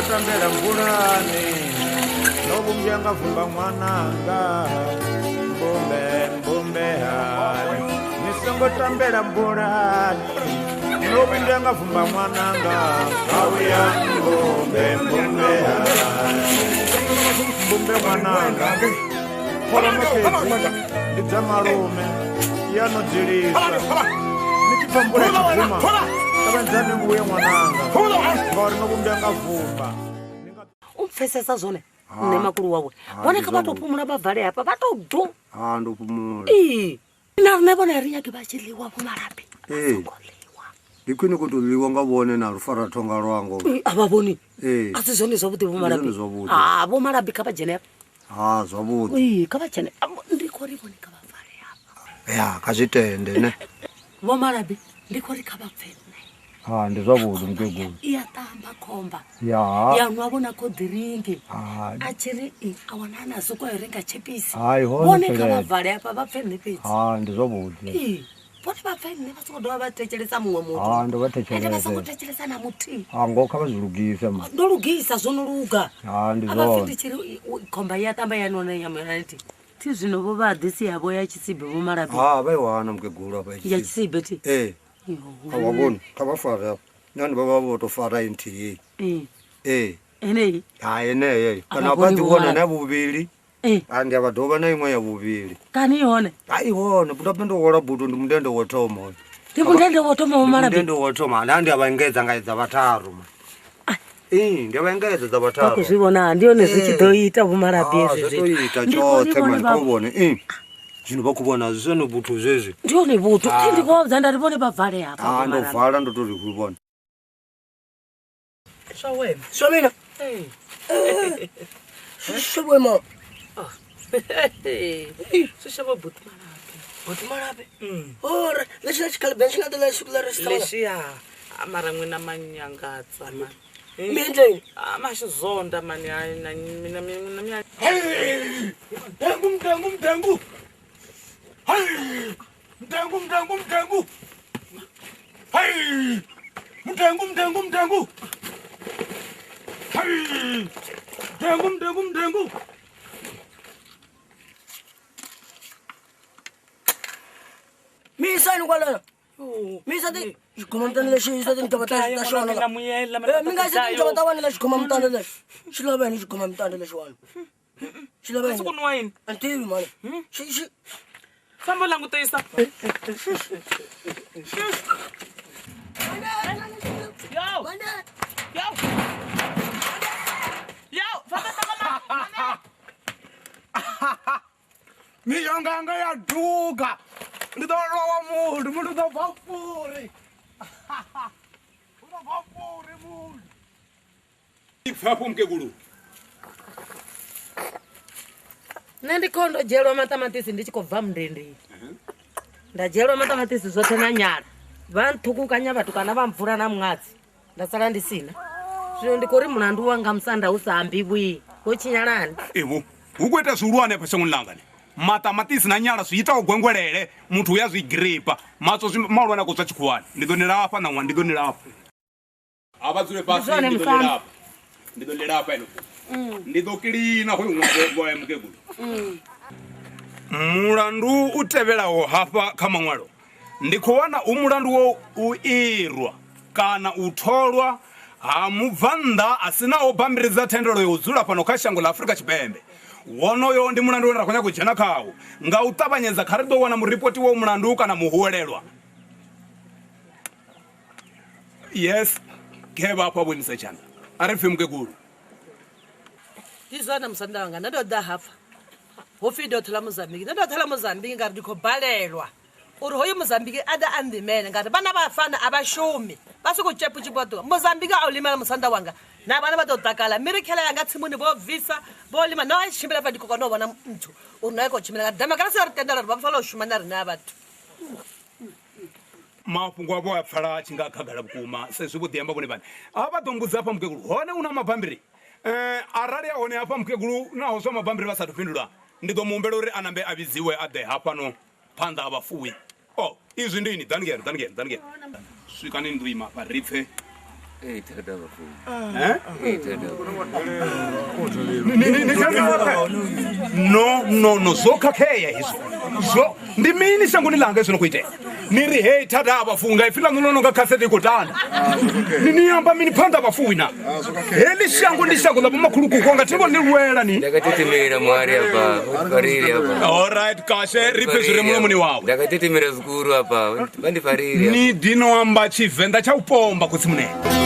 Tambela mbulani nokumbyanga vumba mwananga mbumbe hai nisongo tambela mbulani nokumbyanga vumba mwananga awuya mbumbe hai mwananga kola mokezi ndidza malume yanodzilisa nikipambula chivuma kavanzani nguye mwananga ngori nokumbyanga vumba umfesesa zvone nemakuru wawe voneka vatopumula bavhale apa vatodhu ndopumula narinevona riyake vachiliwa vomarapi ndikwini kutoliwa ngavone narufara thonga rwango avavoni asi zvone zvavuti vomarapi vomarapi kavajenepa zvavudi kavajene ndikorivoneka bavhale apa ya kazvitende ne vomarapi ndikori kavapfene ndizvavudi mukegulu iyatamba khomba yanwavona kodhiringi achiri awana anasuko erenga chepisi voneka vavhale apa vapfene pedzi ndizvavudi voti vapfene vasokodova vatechelesa mumwe muntu ndovatechelese vasakotechelesa namuti ngoka vazvirugisa ndorugisa zvonoluga ndizvo avafindichiri khomba iyatamba yanona yamanati ti zvino vovadhisi yavo yachisibe vomarapi vaiwana mukegulu apa yachisibe ti avavoni kavafara apa nani vava votofara intiye enei eneye kana vadiona navuviri andi avadhova naimwe yavuviri kani ione aione putapindowola butu ndi mundende wotoma ndimundende wotoma vomarapi mundende wotoma nandi avaengedza ngaidza vataru ndavaengedza dza vataru kuzvivona ndione zvichidoita vomarapi zvotoita chose manikovone zvino vakuvona zvisone butu zvezvi ndione butu ndikoza ndarivone bavhale apa ndovhala ndotori kuvona shawena shawena shawena shishava butimarapi ora lexi na xikhalibeni xi nga ta lexi kula lexiya mara n'wina manyangatsa ma mi endleni ma xizonda mani mina mdengu Hey! Mdengu! Hey! Mdengu! Hey! Mdengu! Misa ni kwalana. Misa ti xikoma mtani lexi xi ti tabata ta xona. Mi nga se ti tabata wani la xikoma mtani lexi. Xi lava ni xikoma mtani lexi wani. Xi lava ni. kunwa yini Antivi mani. Xi famba langutisa Miyonganga ya duga. Ndidolowa mundu ndo vapuri. Ndo vapuri mundu. Ifapo mkegulu. nandikondo jelwa matamatisi ndichikobva mundende ndajelwa matamatisi zvote nanyara vantukukanya vatukana vamvura namwadzi ndasara ndisina zvino ndikori munandu wanga musanda usaambibwi wochinyarani Evo ukuita zuluane pasongulangane matamatisi nanyara zviita ugwengwerere muntu uyazvigripa matso malwana kutsa chikuwani ndidonera apa namwa ndidonera apa abadzure pasi ndidonera apa ino ndi ḓo kilina hoyo ṅwambo wa mukegulu mulandu u tevhelaho hafha kha maṅwalo ndi khou wana u mulandu wo u irwa kana u tholwa ha mubvannḓa a sinaho bammbiri dza thendelo yo u dzula fhano kha shango ḽa Afrika Tshipembe wonoyo ndi mulandu une ra khou nyaga u dzhena khawo nga u ṱavhanyedza kha ri ḓo wana muripoti wa mulandu kana muhwelelwa. Yes, ke vhafha vhoimisa tshanḓa a ri pfhi mukegulu. Ndi zwone musanda wanga ndo ḓa hafha ho pfhi ndo thola Mozambique ndo thola Mozambique ngari ndi khou balelwa uri hoyo Mozambique a ḓa a nḓimele ngari vhana vha fana a vha shumi vha sokou tshepu tshipoto Mozambique a u limela musanda wanga na vhana vha ḓo takala mirikhela yanga tsimuni vho bvisa vho lima no a tshimbila fha ndi khou kona u vhona muthu uri no a khou tshimbila nga demokarasi ri tendela uri vha fanela u shuma na riṋe a vhathu. Mafhungo avho a pfala tshi nga khagala vhukuma sezwi vho ḓiamba vhone vhane a vha ḓo mbudza hafha mukegulu hone u na mabambiri arali a hone hafha mukegulu naho zwa mabambiri vha sathu fhindula ndi ḓo muhumbela uri a nambe a vhidziwe a ḓe hafhano phanḓa ha vhafuwi. Izwi ndi ini ḓani swikani ni ḓo ima vha ri pfhe no zwo khakhea hezwo ndi mini shangoni langa hezwi no khou itea ni ri hei thada ha vhafuwi nga ipfi ḽaṋu ḽo no nga khasete i khou tanda ni amba mini phanḓa ha vhafuwi na heḽi shango ndi shango ḽa vhomakhulukuko nga thivho ni lwela ni ndakatitimira mwari hapa fariri hapa alright kashe ri pfhe zwi re mulomoni wawe ndakatitimira zvikuru hapa vandifariri ni dino amba Tshivenḓa tsha u pomba khotsi munene.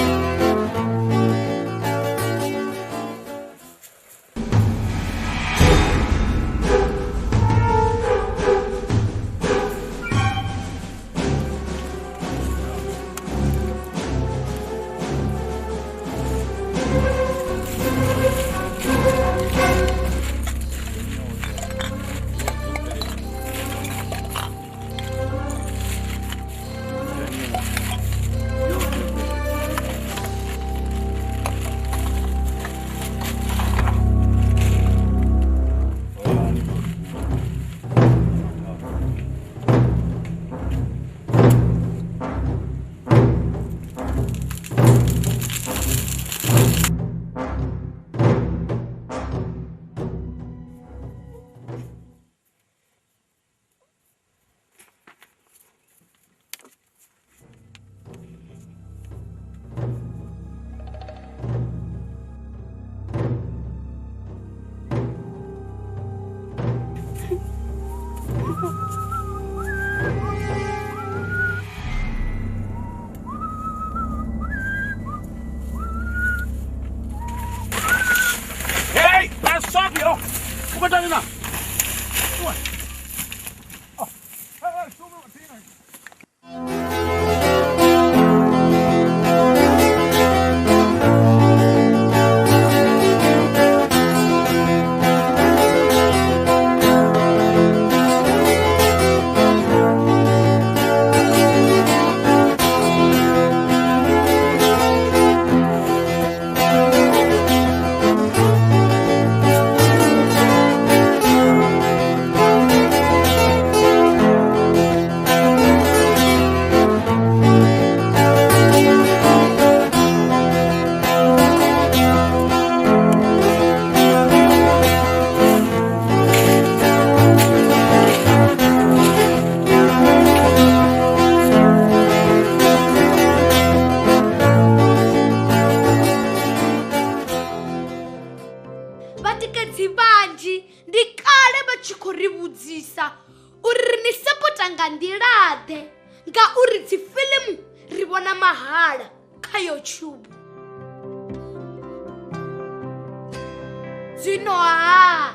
Zwino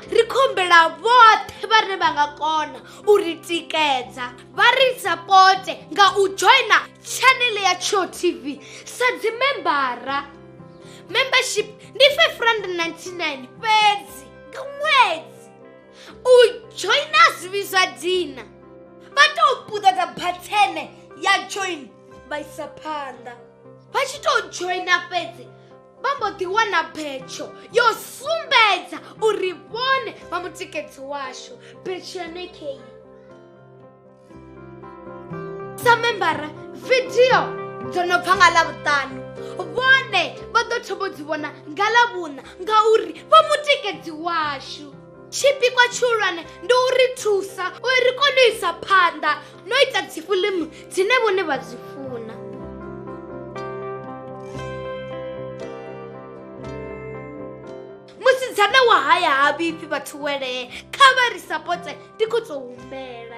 ri khombela vhoṱhe vhane vha nga kona u ri tikedza vha ri sapote nga u joina channel ya Tsho TV sa dzimembara. Membership ndi R599 fhedzi nga ṅwedzi. U joina zwivhiswa dina vha tou puṱedza bhathene ya join vha isa phanḓa. Vha tshi tou joina fhedzi vha mbo ḓi wana betsho yo sumbedza uri vhone vha mutikedzi washu. Betsho yanekei sa membara video dzo no bva nga ḽavhuṱanu vhone vha ḓo thoma dzi vhona nga ḽavhuṋa ngauri vha mutikedzi washu. Tshipikwa tshihulwane ndi u ri thusa uri ri kone u isa phanḓa no ita dzifiḽimu dzine vhone vha dzi funa. Musidzana wa haya ha vhifhi vhathu welee kha vha ri sapote ndi khou tou humbela.